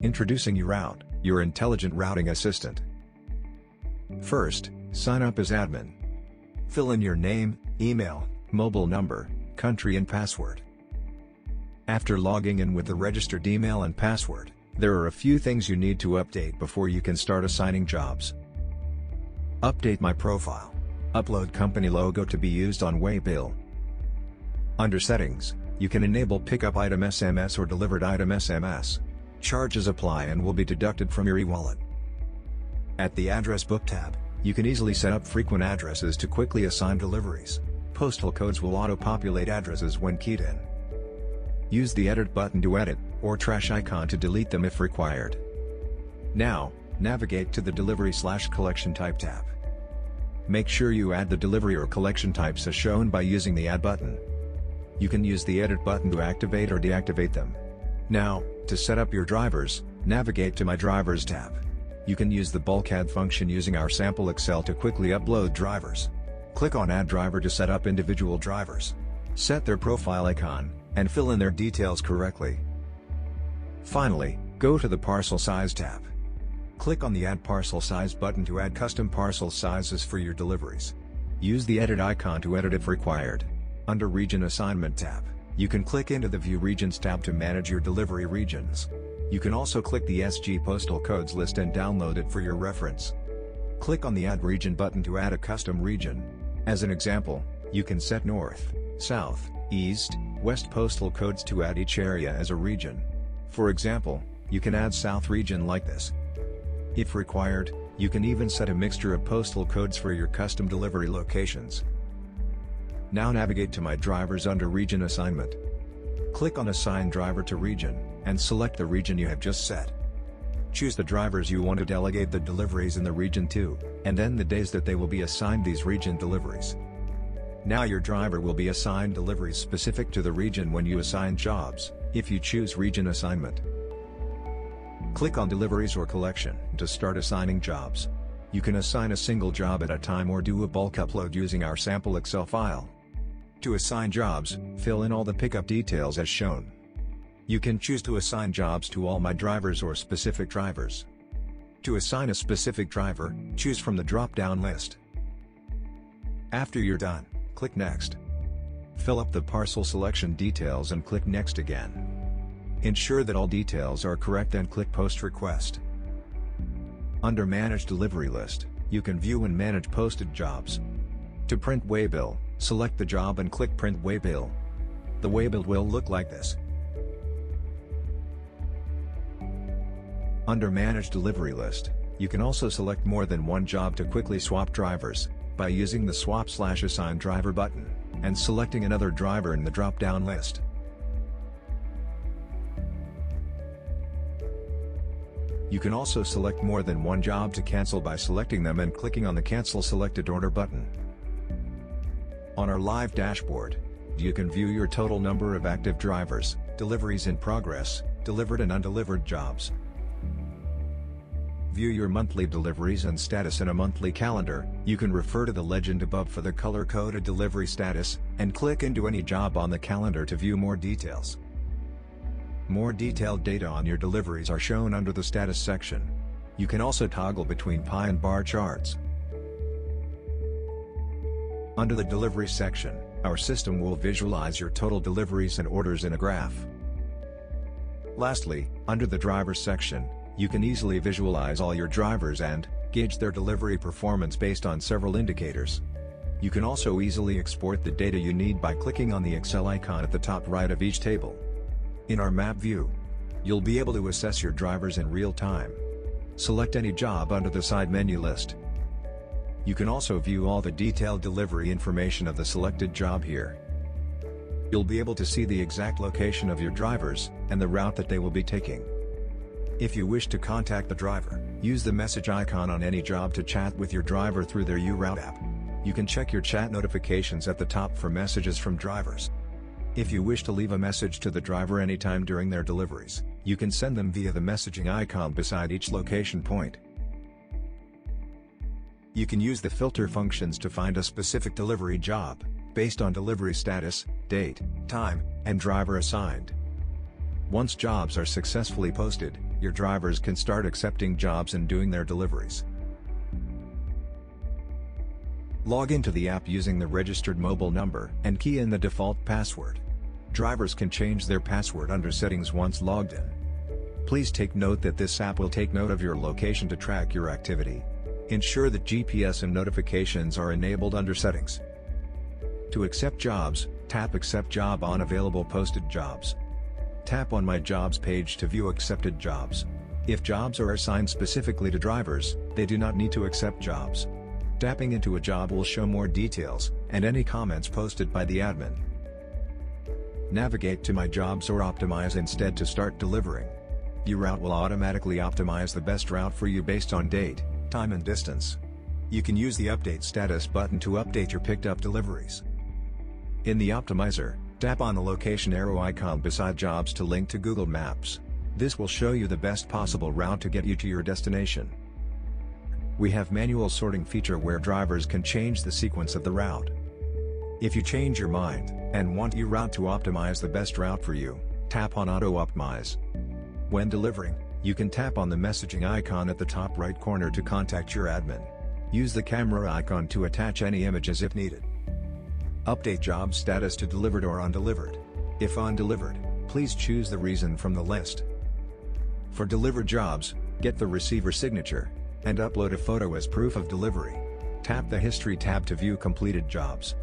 Introducing uRoute, your intelligent routing assistant. First, sign up as admin. Fill in your name, email, mobile number, country and password. After logging in with the registered email and password, there are a few things you need to update before you can start assigning jobs. Update my profile. Upload company logo to be used on Waybill. Under Settings, you can enable Pickup Item SMS or Delivered Item SMS. Charges apply and will be deducted from your e-wallet. At the Address Book tab, you can easily set up frequent addresses to quickly assign deliveries. Postal codes will auto-populate addresses when keyed in. Use the Edit button to edit, or trash icon to delete them if required. Now, navigate to the Delivery/Collection Type tab. Make sure you add the delivery or collection types as shown by using the Add button. You can use the Edit button to activate or deactivate them. Now, to set up your drivers, navigate to My Drivers tab. You can use the bulk add function using our sample Excel to quickly upload drivers. Click on Add Driver to set up individual drivers. Set their profile icon, and fill in their details correctly. Finally, go to the Parcel Size tab. Click on the Add Parcel Size button to add custom parcel sizes for your deliveries. Use the Edit icon to edit if required. Under Region Assignment tab, you can click into the View Regions tab to manage your delivery regions. You can also click the SG postal codes list and download it for your reference. Click on the Add Region button to add a custom region. As an example, you can set North, South, East, West postal codes to add each area as a region. For example, you can add South region like this. If required, you can even set a mixture of postal codes for your custom delivery locations. Now navigate to My Drivers under Region Assignment. Click on Assign Driver to Region, and select the region you have just set. Choose the drivers you want to delegate the deliveries in the region to, and then the days that they will be assigned these region deliveries. Now your driver will be assigned deliveries specific to the region when you assign jobs, if you choose Region Assignment. Click on Deliveries or Collection to start assigning jobs. You can assign a single job at a time or do a bulk upload using our sample Excel file. To assign jobs, fill in all the pickup details as shown. You can choose to assign jobs to all My Drivers or specific drivers. To assign a specific driver, choose from the drop-down list. After you're done, click Next. Fill up the parcel selection details and click Next again. Ensure that all details are correct and click Post Request. Under Manage Delivery List, you can view and manage posted jobs. To print Waybill, select the job and click Print Waybill. The Waybill will look like this. Under Manage Delivery List, you can also select more than one job to quickly swap drivers, by using the Swap/Assign Driver button, and selecting another driver in the drop-down list. You can also select more than one job to cancel by selecting them and clicking on the Cancel Selected Order button. On our live dashboard, you can view your total number of active drivers, deliveries in progress, delivered and undelivered jobs. View your monthly deliveries and status in a monthly calendar. You can refer to the legend above for the color-coded delivery status, and click into any job on the calendar to view more details. More detailed data on your deliveries are shown under the Status section. You can also toggle between pie and bar charts. Under the Delivery section, our system will visualize your total deliveries and orders in a graph. Lastly, under the Drivers section, you can easily visualize all your drivers and gauge their delivery performance based on several indicators. You can also easily export the data you need by clicking on the Excel icon at the top right of each table. In our map view, you'll be able to assess your drivers in real time. Select any job under the side menu list. You can also view all the detailed delivery information of the selected job here. You'll be able to see the exact location of your drivers, and the route that they will be taking. If you wish to contact the driver, use the message icon on any job to chat with your driver through their uRoute app. You can check your chat notifications at the top for messages from drivers. If you wish to leave a message to the driver anytime during their deliveries, you can send them via the messaging icon beside each location point. You can use the filter functions to find a specific delivery job, based on delivery status, date, time, and driver assigned. Once jobs are successfully posted, your drivers can start accepting jobs and doing their deliveries. Log into the app using the registered mobile number and key in the default password. Drivers can change their password under Settings once logged in. Please take note that this app will take note of your location to track your activity. Ensure that GPS and notifications are enabled under Settings. To accept jobs, tap Accept Job on available posted jobs. Tap on My Jobs page to view accepted jobs. If jobs are assigned specifically to drivers, they do not need to accept jobs. Tapping into a job will show more details, and any comments posted by the admin. Navigate to My Jobs or Optimize instead to start delivering. uRoute will automatically optimize the best route for you based on date, time and distance. You can use the Update Status button to update your picked up deliveries. In the Optimizer, tap on the location arrow icon beside jobs to link to Google Maps. This will show you the best possible route to get you to your destination. We have manual sorting feature where drivers can change the sequence of the route. If you change your mind and want uRoute to optimize the best route for you, tap on Auto Optimize. When delivering, you can tap on the messaging icon at the top right corner to contact your admin. Use the camera icon to attach any images if needed. Update job status to delivered or undelivered. If undelivered, please choose the reason from the list. For delivered jobs, get the receiver signature and upload a photo as proof of delivery. Tap the History tab to view completed jobs.